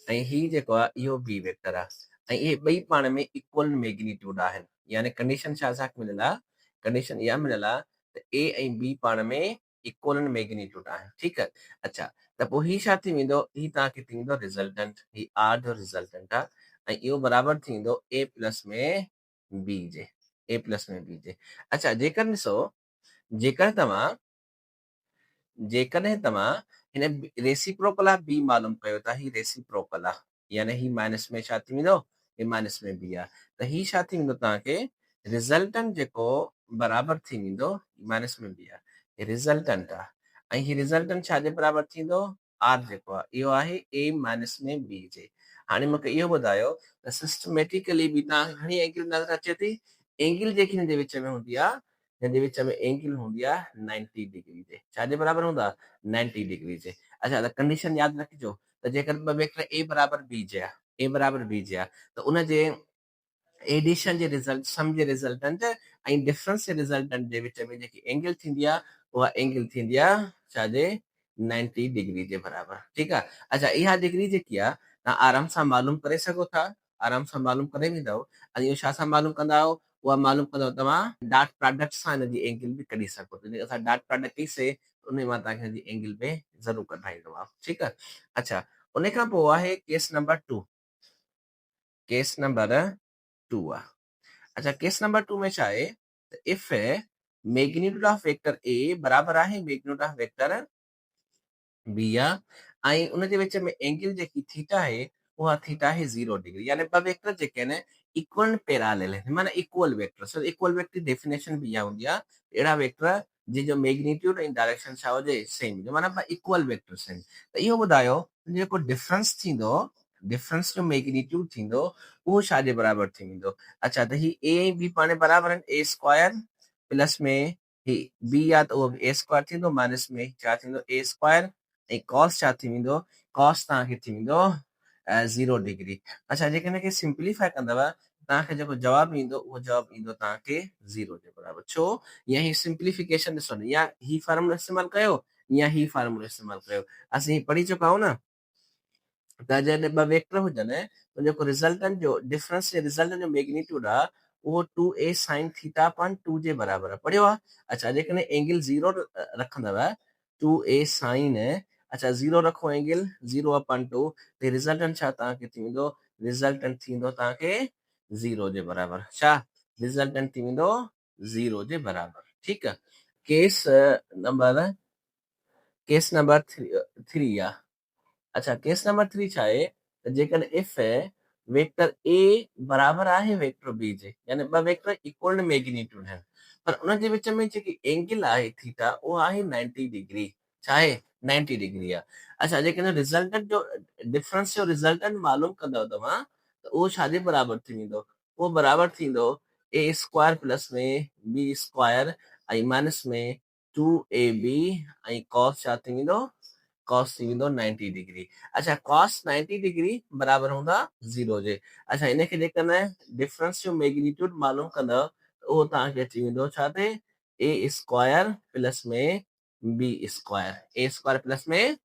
ऐं ही जेको आहे इहो बी वेक्टर आहे ऐं इहे ॿई पाण में इक्वल मैग्नीट्यूड आहिनि, यानी कंडीशन छा असांखे मिलियल आहे, कंडीशन इहा मिलियल आहे त ए ऐं बी पाण में इक्वल मैग्नीट्यूड आहिनि, ठीकु आहे। अच्छा, त पोइ ही छा थी वेंदो, ही तव्हांखे थी वेंदो रिज़ल्टेंट, ही आर जो रिज़ल्टेंट आहे ऐं इहो बराबरि थींदो ए प्लस में बी जे, ए प्लस में बी जे। अच्छा, जेकॾहिं तव्हां हिन रेसिप्रोकल ऑफ बी मालूम कयो था, ही रेसिप्रोकल आहे, यानी ही माइनस में छा थी वेंदो, हे माइनस में बी आहे, त ही छा थी वेंदो तव्हांखे रिज़ल्टेंट जेको बराबरि थी वेंदो, माइनस में बी आहे, हे रिज़ल्टेंट आहे ऐं ही रिज़ल्टेंट छा जे बराबरि थींदो, आर जेको आहे इहो आहे ए माइनस में बी जे। हाणे मूंखे इहो ॿुधायो त सिस्टमेटिकली बि तव्हांखे घणी एंगल नज़र अचे थी, एंगल जेकी हिन जे विच में हूंदी आहे, हिन जे विच में एंगल हूंदी आहे 90 डिग्री जे, छाजे बराबरि हूंदा, 90 डिग्री जे। अच्छा, त कंडीशन यादि रखिजो त जेकर ॿ वेक्टर ए बराबरि बी जे आहे, ए बराबरि बी जे आहे, त उनजे एडिशन जे रिज़ल्ट, सम जे रिज़ल्टेंट ऐं डिफरेंस जे रिज़ल्टेंट जे विच में जेकी एंगल थींदी आहे उहा एंगल थींदी आहे छाजे, 90 डिग्री जे बराबरि, ठीकु आहे। अच्छा, इहा डिग्री जेकी आहे तव्हां आराम सां मालूम करे सघो था, आराम सां मालूम करे वेंदव, ऐं इहो छा सां मालूम कंदा आहियो, उहा मालूम कंदव तव्हां डॉट प्रोडक्ट सां हिनजी एंगल बि कढी सघो था, असां डॉट प्रोडक्ट कईसीं उन मां तव्हांखे हिनजी एंगल में ज़रूरु कढाईंदो आहे, ठीकु आहे। अच्छा, उन खां पोइ आहे केस नंबर 2, केस नंबर 2 आहे। अच्छा, केस नंबर 2 में छा आहे त इफ मैग्नीट्यूड ऑफ वेक्टर ए बराबरि आहे मैग्नीट्यूड ऑफ वेक्टर बी आहे ऐं उनजे विच में एंगल जेकी थीटा आहे उहा थीटा आहे 0 डिग्री, यानी ॿ वेक्टर जेके आहिनि इक्वल पैरेलल आहिनि, माना equal vector, so equal vector definition बि इहा हूंदी आहे, अहिड़ा वेक्टर जंहिंजो मैग्नीट्यूड ऐं डायरेक्शन छा हुजे, सेम हुजे, माना ॿ इक्वल वेक्टर्स आहिनि। त इहो ॿुधायो जेको डिफरेंस थींदो, डिफरेंस जो मैग्नीट्यूड थींदो उहो छा जे बराबरि थी वेंदो। अच्छा, त ही ए ऐं बी पाण बराबरि आहिनि, ए स्क्वायर प्लस में ही बी आहे त उहो ए स्क्वायर थींदो, माइनस में छा थींदो, ए स्क्वायर ऐं कॉस छा थी वेंदो, कॉस तव्हांखे थी वेंदो 0 डिग्री। अच्छा, जेके हिनखे सिंप्लीफाई कंदव तव्हांखे जेको जवाबु ईंदो उहो जवाबु ईंदो तव्हांखे 0 जे बराबरि। छो, या ही सिंप्लीफिकेशन ॾिसो, या ही फार्मूलो इस्तेमालु कयो या ही फार्मूलो इस्तेमालु कयो, असीं पढ़ी चुका आहियूं न त जॾहिं ॿ वेक्टर हुजनि त जेको रिज़ल्टेंट जो डिफरेंस जे रिज़ल्टेंट जो मैग्नीट्यूड आहे उहो 2a sin थीटा अपॉन 2 जे बराबरि आहे, पढ़ियो आहे। अच्छा, जेकॾहिं एंगल 0 रखंदव 2a sin, अच्छा 0 रखो एंगल 0 अपॉन 2, त रिज़ल्टेंट छा तव्हांखे थी वेंदो, रिज़ल्टेंट थींदो तव्हांखे 0 जे बराबरि, छा रिज़ल्टेंट थी वेंदो 0 जे बराबरि, ठीकु आहे। केस नंबर 3 आहे। अच्छा, केस नंबर 3 छा आहे त जेकॾहिं इफ वेक्टर ए बराबरि आहे वेक्टर बी जे, यानी ॿ वेक्टर इक्वल मैग्नीट्यूड आहिनि, पर उनजे विच में जेकी एंगल आहे थीटा उहा आहे 90 डिग्री, छा आहे 90 डिग्री आहे। अच्छा, जेकॾहिं रिज़ल्टेंट जो डिफरेंस जो रिज़ल्टेंट मालूम कंदव तव्हां त उहो छाजे बराबरि थी वेंदो, उहो बराबरि थींदो ए स्क्वायर प्लस में बी स्क्वायर ऐं माइनस में 2ab ऐं कॉस छा थी वेंदो, कॉस थी वेंदो 90 डिग्री। अच्छा, कॉस 90 डिग्री बराबरि हूंदा 0 जे। अच्छा, इनखे जेकॾहिं डिफरेंस जो मैग्नीट्यूड मालूम कंदव त उहो तव्हांखे अची वेंदो छा ते, ए स्क्वायर प्लस में बी स्क्वायर, ए स्क्वायर प्लस में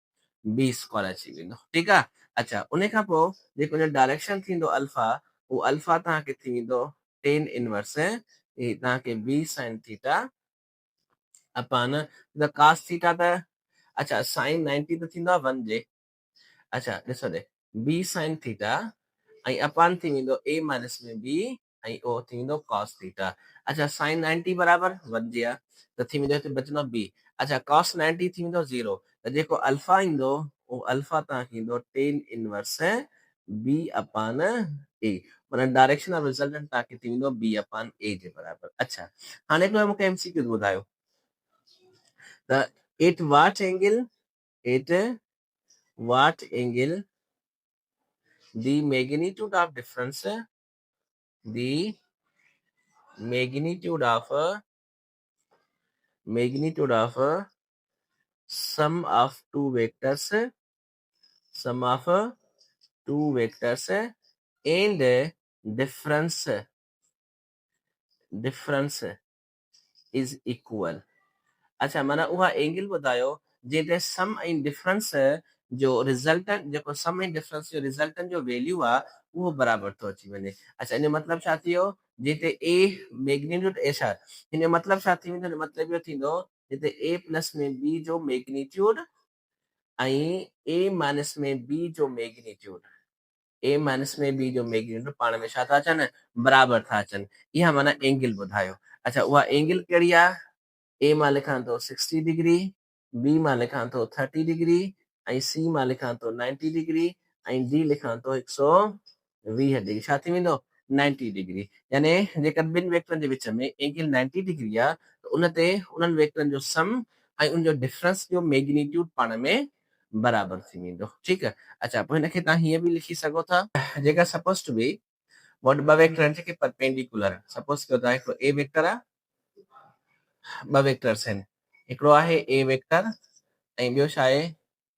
बी स्क्वायर अची वेंदो, ठीकु आहे। अच्छा, उन खां पोइ जेको डायरेक्शन थींदो अल्फा, उहो अल्फा तव्हांखे थी वेंदो टेन इनवर्स तव्हांखे B sine theta upon the cos theta, त अच्छा साइन 90 त थींदो आहे 1 जे। अच्छा, ॾिसो दे बी साइन थीटा ऐं अपॉन थी वेंदो ए माइनस में बी ऐं ओ थी वेंदो कॉस थीटा। अच्छा, साइन 90 बराबरि 1 जे आहे त थी वेंदो हिते बचंदो बी। अच्छा, कॉस 90 थी वेंदो 0, त जेको अल्फा ईंदो उहो अल्फा तव्हांखे ईंदो टेन इनवर्स बी अपॉन ए, माना डायरेक्शन ऑफ रिजल्टेंट तव्हांखे थी वेंदो b अपॉन a जे बराबर। अच्छा हाणे हिकिड़ो मूंखे MCQ ॿुधायो त at what angle the magnitude of difference the magnitude of sum of two vectors and difference is equal। अच्छा माना उहा एंगल ॿुधायो जंहिंते सम ऐं डिफरेंस जो रिज़ल्टेंट जेको सम ऐं डिफरेंस जो रिज़ल्टेंट जो वैल्यू आहे उहो बराबर थो अची वञे। अच्छा इन जो मतिलबु छा थी वियो जिते ए मैग्नीट्यूड ए छा हिन जो मतिलबु छा थी वेंदो मतिलबु इहो थींदो जिते ए प्लस में बी जो मैग्नीट्यूड ऐं ए माइनस में बी जो मैग्नीट्यूड पाण में छा था अचनि बराबर था अचनि इहा माना एंगल ॿुधायो। अच्छा उहा एंगल कहिड़ी आहे ए मां लिखां थो 60 डिग्री बी मां लिखां थो 30 डिग्री ऐं सी मां लिखां थो 90 डिग्री ऐं डी लिखां थो 120 डिग्री छा थी वेंदो 90 डिग्री। यानी जेकर ॿिनि वेक्टरनि जे विच में एंगल 90 डिग्री आहे त उन ते उन्हनि वेक्टरनि जो सम ऐं उनजो डिफरेंस जो मैग्नीट्यूड पाण में बराबर थी वेंदो ठीकु आहे। अच्छा पोइ हिनखे तव्हां हीअं बि लिखी सघो था जेका सपोज टू बी वट ॿ वेक्टर आहिनि जेके परपेंडिकुलर सपोज कयो था हिकिड़ो ए वेक्टर आहे ॿ वेक्टर्स आहिनि हिकिड़ो आहे ए वेक्टर ऐं ॿियो छा आहे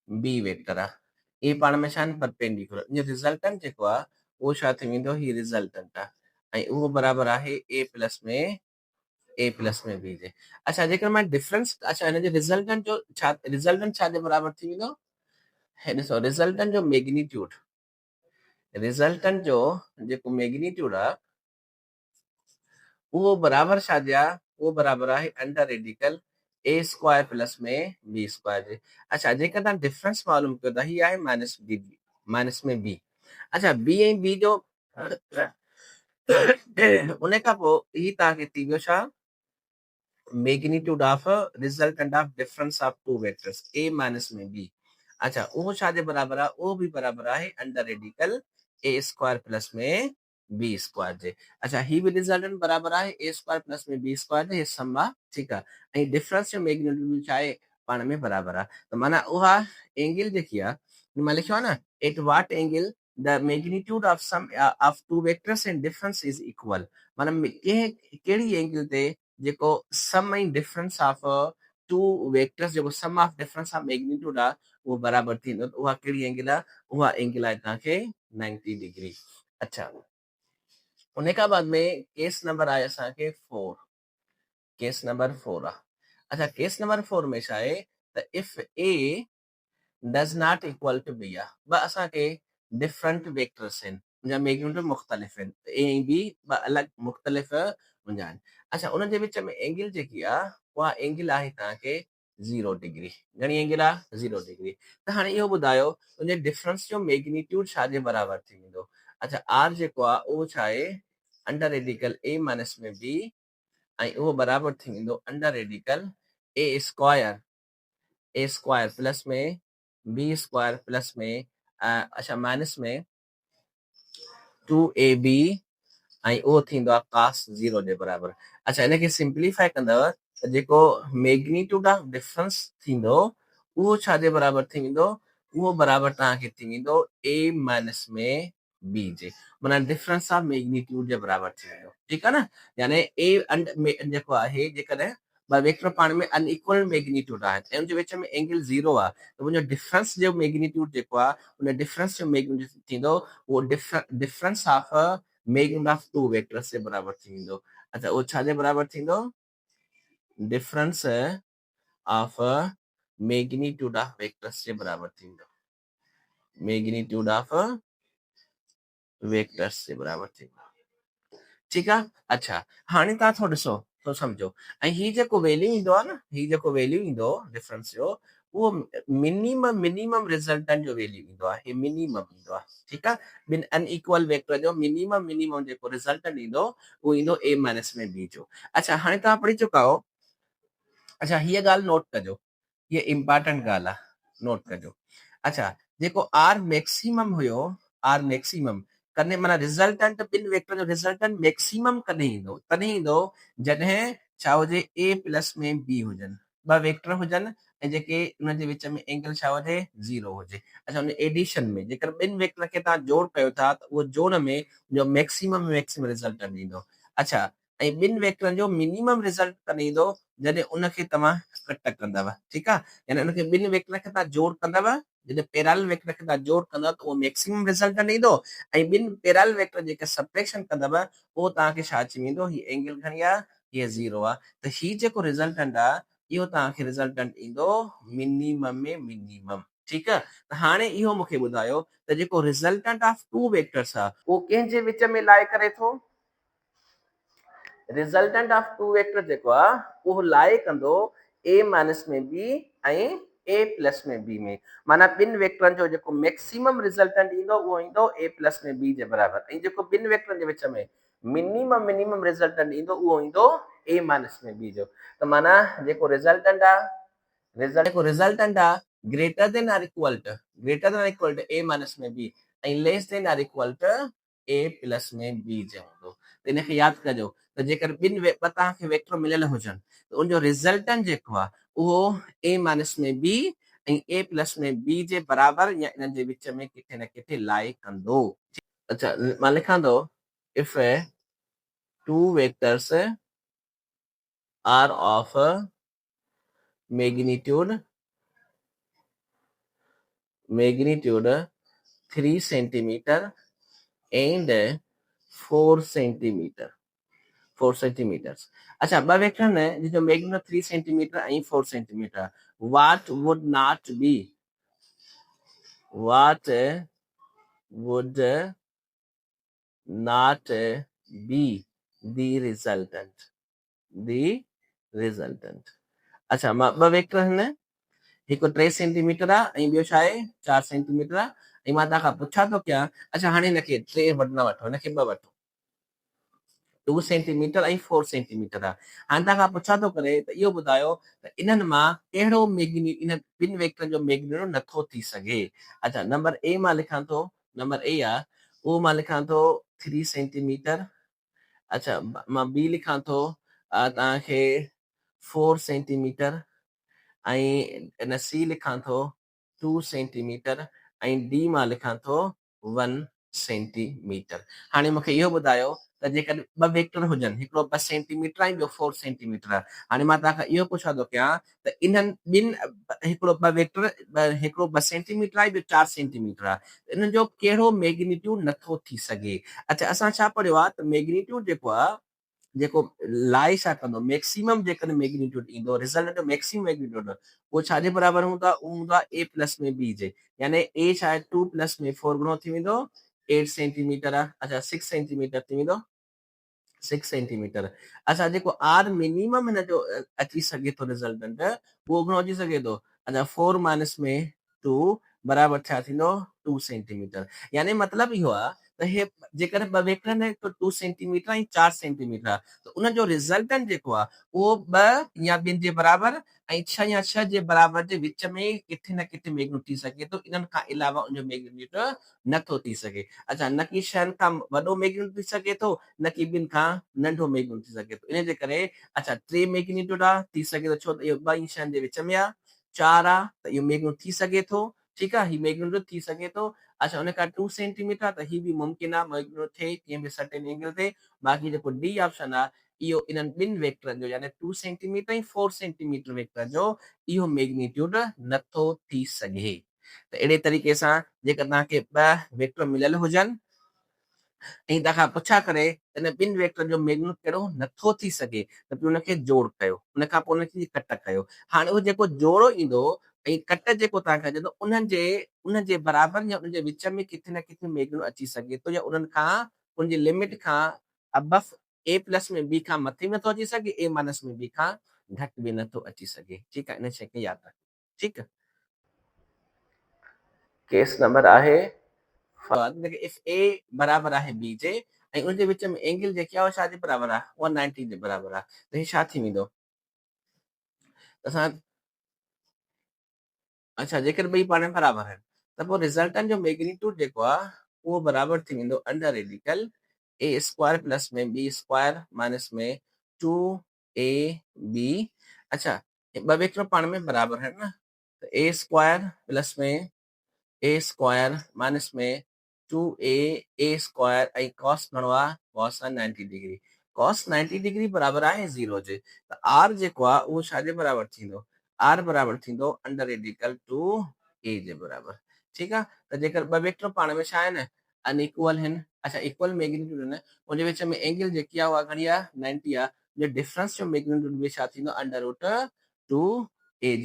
बी वेक्टर आहे इहे पाण में छा आहिनि परपेंडिकुलर इन जो रिज़ल्टेंट जेको आहे उहो छा थी वेंदो हीउ रिज़ल्टेंट आहे ऐं उहो बराबरि आहे ए प्लस में बी जे। अच्छा जेकर मां डिफरेंस अच्छा हिन जो रिज़ल्टेंट छा जे बराबरि थी वेंदो ॾिसो रिज़ल्टेंट जो जेको मैग्नीट्यूड आहे उहो बराबरि छा जे आहे उहो बराबरि आहे under radical a square plus में बी स्क्वायर जे। अच्छा जेकर तव्हां डिफरेंस मालूम कयो त हीअ आहे माइनस में बी। अच्छा बी ऐं बी जो उन खां पोइ ही तव्हांखे थी वियो छा magnitude of resultant of difference of two vectors A minus में बी। अच्छा उहो छा जे बराबरि आहे उहो बि बराबरि आहे under radical a square plus में बी स्क्वायर जे। अच्छा ही बि रिजल्टेंट बराबरि आहे ए स्क्वायर प्लस में बी स्क्वायर जे सम आहे ठीकु आहे ऐं डिफरेंस जो मैग्नीट्यूड छा आहे पाण में बराबरि आहे त माना उहा एंगल जेकी आहे मां लिखियो आहे न at what angle the magnitude of sum of two vectors and difference is equal माना कहिड़ी एंगल ते जेको सम ऐं डिफरेंस ऑफ टू वेक्टर्स जेको सम ऑफ डिफरेंस ऑफ मैग्नीट्यूड आहे उहो बराबरि थींदो त उहा कहिड़ी एंगल आहे उहा एंगल आहे तव्हांखे 90 डिग्री। अच्छा उन खां बाद में केस नंबर आहे असांखे 4 केस नंबर 4 आहे। अच्छा केस नंबर 4 में छा आहे त if A does not equal to B आहे ॿ असांखे डिफरेंट वेक्टर्स आहिनि उनजा मैग्नीट्यूड मुख़्तलिफ़ आहिनि ए ऐं बी ॿ अलॻि मुख़्तलिफ़ हूंदा आहिनि। अच्छा उन जे विच में एंगल जेकी आहे उहा एंगल आहे तव्हांखे 0 डिग्री घणी एंगल आहे 0 डिग्री। त हाणे इहो ॿुधायो उनजे डिफरेंस जो मैग्नीट्यूड छा जे बराबरि थी वेंदो। अच्छा आर जेको आहे उहो छा आहे अंडर रेडिकल ए माइनस में बी ऐं उहो बराबरि थी वेंदो under radical a square plus में बी स्क्वायर प्लस में अच्छा माइनस में 2ab ऐं उहो थींदो आहे cos 0 जे बराबरि। अच्छा हिनखे सिंप्लीफाई कंदव त जेको मैग्नीट्यूड ऑफ डिफरेंस थींदो उहो छा जे बराबरि थी वेंदो उहो बराबरि तव्हांखे थी वेंदो a माइनस में बी जे माना डिफरेंस ऑफ मैग्नीट्यूड जे बराबरि थी वेंदो ठीकु आहे न। यानी ए जेको आहे जेकॾहिं ॿ वेक्टर पाण में अनइक्वल मैग्नीट्यूड आहे ऐं उनजे विच में एंगल 0 आहे त उनजो डिफरेंस जो मैग्नीट्यूड जेको आहे उन डिफरेंस जो मैग्नीट्यूड थींदो उहो difference of magnitude of two vectors जे बराबरि थी वेंदो। अच्छा उहो छा जे बराबरि थींदो difference of magnitude of vectors जे बराबरि थींदो मैग्नीट्यूड ऑफ वेक्टर्स जे बराबरि थींदो ठीकु आहे। अच्छा हाणे तव्हां थोरो ॾिसो थोरो सम्झो ऐं हीउ जेको वैल्यू ईंदो आहे न हीउ जेको वैल्यू ईंदो डिफरेंस जो उहो मिनिमम रिज़ल्टेंट जो वैल्यू ईंदो आहे हीउ मिनिमम ईंदो आहे ठीकु आहे ॿिनि अनइक्वल वेक्टर जो मिनिमम जेको रिज़ल्टेंट ईंदो उहो ईंदो ए माइनस में बी जो। अच्छा हाणे तव्हां पढ़ी चुका आहियो। अच्छा हीअ ॻाल्हि नोट कजो हीअ इम्पॉर्टेंट ॻाल्हि आहे नोट कजो। अच्छा जेको आर मैक्सिमम हुयो आर मैक्सिमम कॾहिं माना रिज़ल्टेंट ॿिनि वेक्टर जो रिज़ल्टेंट मैक्सिमम कॾहिं ईंदो, तॾहिं ईंदो जॾहिं छा हुजे a प्लस में b हुजनि, ॿ वेक्टर हुजनि ऐं जेके उन जे विच में एंगल छा हुजे 0 हुजे। अच्छा उन एडिशन में जेकर ॿिनि वेक्टर खे तव्हां जोड़ कयो था त उहो जोड़ में जो मैक्सिमम रिज़ल्टेंट ईंदो। अच्छा ऐं ॿिनि वेक्टरनि जो मिनिमम रिज़ल्ट कॾहिं ईंदो जॾहिं उनखे तव्हां कट कंदव, ठीकु आहे, यानी उनखे ॿिनि वेक्टर खे तव्हां जोड़ कंदव, जॾहिं पैरेलल वेक्टर खे तव्हां जोड़ कंदव त उहो मैक्सिमम रिज़ल्टेंट ईंदो ऐं ॿिनि पैरेलल वेक्टर जेके सबट्रैक्शन कंदव उहो तव्हांखे छा अची वेंदो, हीअ एंगल घणी आहे, हीअ 0 आहे, त हीउ जेको रिज़ल्टेंट आहे इहो तव्हांखे रिज़ल्टेंट ईंदो मिनिमम में मिनिमम। ठीकु आहे, त हाणे इहो मूंखे ॿुधायो त जेको रिज़ल्टेंट ऑफ टू वेक्टर्स आहे उहो कंहिंजे विच में लाइ करे थो, रिज़ल्टेंट ऑफ टू वेक्टर जेको आहे उहो लाइ कंदो a माइनस में b ऐं a प्लस में b में, माना ॿिनि वेक्टरनि जो जेको मैक्सिमम रिज़ल्टेंट ईंदो उहो ईंदो a प्लस में b जे बराबरि, ऐं जेको ॿिनि वेक्टरनि जे विच में मिनिमम रिज़ल्टेंट ईंदो उहो ईंदो a माइनस में b जो। त माना जेको रिज़ल्टेंट आहे रिज़ल्टेंट आहे greater than or equal to a minus में b ऐं less than or equal to a plus में b जो हूंदो। त इनखे यादि कजो त जेकर ॿिनि तव्हांखे वेक्टर मिलियल हुजनि त उनजो रिज़ल्टेंट जेको आहे उहो a माइनस में b ऐं a प्लस में b जे बराबरि या इन्हनि जे विच में किथे न किथे लाइ कंदो। अच्छा मां लिखां थो, if two vectors are of magnitude 3 centimeter and 4 centimeter 4 centimeters। अच्छा ॿ वेक्टर आहिनि जिनजो मैग्नीट्यूड 3 सेंटीमीटर ऐं 4 centimetre, what would not be the resultant। अच्छा मां ॿ वेक्टर आहिनि, हिकु 3 सेंटीमीटर आहे ऐं ॿियो छा आहे 4 सेंटीमीटर आहे, ऐं मां तव्हां खां पुछा थो कयां, अच्छा हाणे हिनखे 3 न वठो, हिनखे 2 वठो, 2 सेंटीमीटर ऐं 4 सेंटीमीटर आहे। हाणे तव्हां खां पुछा थो करे त इहो ॿुधायो त इन्हनि मां कहिड़ो मैग्नीट्यूड इन ॿिनि वेक्टरनि जो मैग्नीट्यूड नथो थी सघे। अच्छा नंबर ए मां लिखां थो, नंबर ए आहे उहो मां लिखां थो 3 सेंटीमीटर। अच्छा मां बी लिखां थो तव्हांखे 4 सेंटीमीटर ऐं इन सी लिखां थो 2 सेंटीमीटर ऐं डी मां लिखां थो 1 सेंटीमीटर। हाणे मूंखे इहो ॿुधायो त जेकॾहिं ॿ वेक्टर हुजनि, हिकिड़ो 2 सेंटीमीटर ऐं ॿियो 4 सेंटीमीटर, हाणे मां तव्हां खां इहो पुछा थो कयां त इन्हनि ॿिनि हिकिड़ो 2 वेक्टर हिकिड़ो 2 सेंटीमीटर आहे ॿियो 4 सेंटीमीटर आहे, इन्हनि जो कहिड़ो मैग्नीट्यूड नथो थी सघे। अच्छा असां छा पढ़ियो आहे त मैग्नीट्यूड जेको आहे जेको लाइ छा कंदो, मैक्सिमम जेकॾहिं मैग्नीट्यूड ईंदो, रिज़ल्ट जो मैक्सिमम मैग्नीट्यूड उहो छाजे बराबरि हूंदो आहे, उहो हूंदो आहे a प्लस में b जे, यानी a छा आहे 2 प्लस में 4 गुणो थी वेंदो 8 सेंटीमीटर आहे। अच्छा 6 सेंटीमीटर थी वेंदो 6 सेंटीमीटर। अच्छा जेको आर मिनिमम हिन जो अची सघे थो रिज़ल्टेंट उहो घणो अची सघे थो, अच्छा 4 माइनस में 2 बराबरि छा थींदो 2 सेंटीमीटर। यानी मतिलबु इहो आहे त हे जेकॾहिं ॿ वेक्टर आहिनि त 2 सेंटीमीटर ऐं 4 सेंटीमीटर त उनजो रिज़ल्टेंट जेको आहे उहो 2 या ॿिनि जे बराबरि ऐं 6 या 6 जे बराबरि जे विच में किथे न किथे मैग्नीट्यूड थी सघे थो, इन्हनि खां अलावा उनजो मैग्नीट्यूड नथो थी सघे। अच्छा न कि 6 खां वॾो मैग्नीट्यूड थी सघे थो, न कि 2 खां नंढो मैग्नीट्यूड थी सघे थो, इन जे करे अच्छा 3 मैग्नीट्यूड आहे थी सघे थो, छो त इहो 2 शयुनि जे विच में आहे, 4 आहे त इहो मैग्नीट्यूड थी सघे थो, ठीकु आहे, हीउ मैग्नीट्यूड थी सघे थो। अच्छा उन खां 2 सेंटीमीटर त हीउ बि मुमकिन आहे मैग्नीट्यूड थिए कंहिं बि सर्टेन एंगल ते। बाक़ी जेको डी ऑप्शन आहे इहो इन्हनि ॿिनि वेक्टरनि जो यानी 2 सेंटीमीटर ऐं 4 सेंटीमीटर वेक्टर जो इहो मैग्नीट्यूड नथो थी सघे। त अहिड़े तरीक़े सां जेकर तव्हांखे 2 वेक्टर मिलियल हुजनि ऐं तव्हां खां पुछा करे त इन ॿिनि वेक्टर जो मैग्नीट्यूड कहिड़ो नथो थी सघे त पोइ उनखे जोड़ कयो, उन खां पोइ उनखे कट कयो। हाणे उहो जेको जोड़ो ईंदो ऐं कट जेको तव्हां कजो त उनजे बराबरि या उनजे विच में किथे न किथे मैग्नीट्यूड अची सघे थो, या उन्हनि खां उनजी लिमिट खां अबव a प्लस में b खां मथे नथो अची सघे, a माइनस में b खां घटि बि नथो अची सघे। ठीकु आहे, इन शइ खे यादि रखो। ठीकु आहे, केस नंबर आहे इफ a बराबरि आहे b जे ऐं उनजे विच में एंगल जेकी आहे छाजे बराबरि आहे 190 जे बराबरि आहे, त हे छा थी वेंदो असां। अच्छा जेकर ॿई पाण बराबरि आहिनि त पोइ रिज़ल्टेंट जो मैग्नीट्यूड जेको आहे वो बराबर थी वेंदो under radical a square plus में बी स्क्वायर माइनस में 2ab। अच्छा, ॿ वेक्टर पाण में बराबर है ना, तो ए स्क्वायर प्लस में ए स्क्वायर माइनस में 2a स्क्वायर ऐं कॉस घणो आहे कॉस आहे 90 डिग्री। कॉस 90 डिग्री बराबर आहे 0 जे, त आर जेको आहे उहो छाजे बराबर थींदो, आर बराबर थींदो अंडर रेडिकल 2a जे बराबर। ठीकु आहे, त जेकर ॿ वेक्टर पाण में छा आहिनि अनइक्वल आहिनि, अच्छा इक्वल मैग्नीट्यूड आहिनि, उनजे विच में एंगल जेकी आहे उहा घणी आहे 90 आहे, जे डिफरेंस जो मैग्नीट्यूड बि छा थींदो अंडर रूट 2a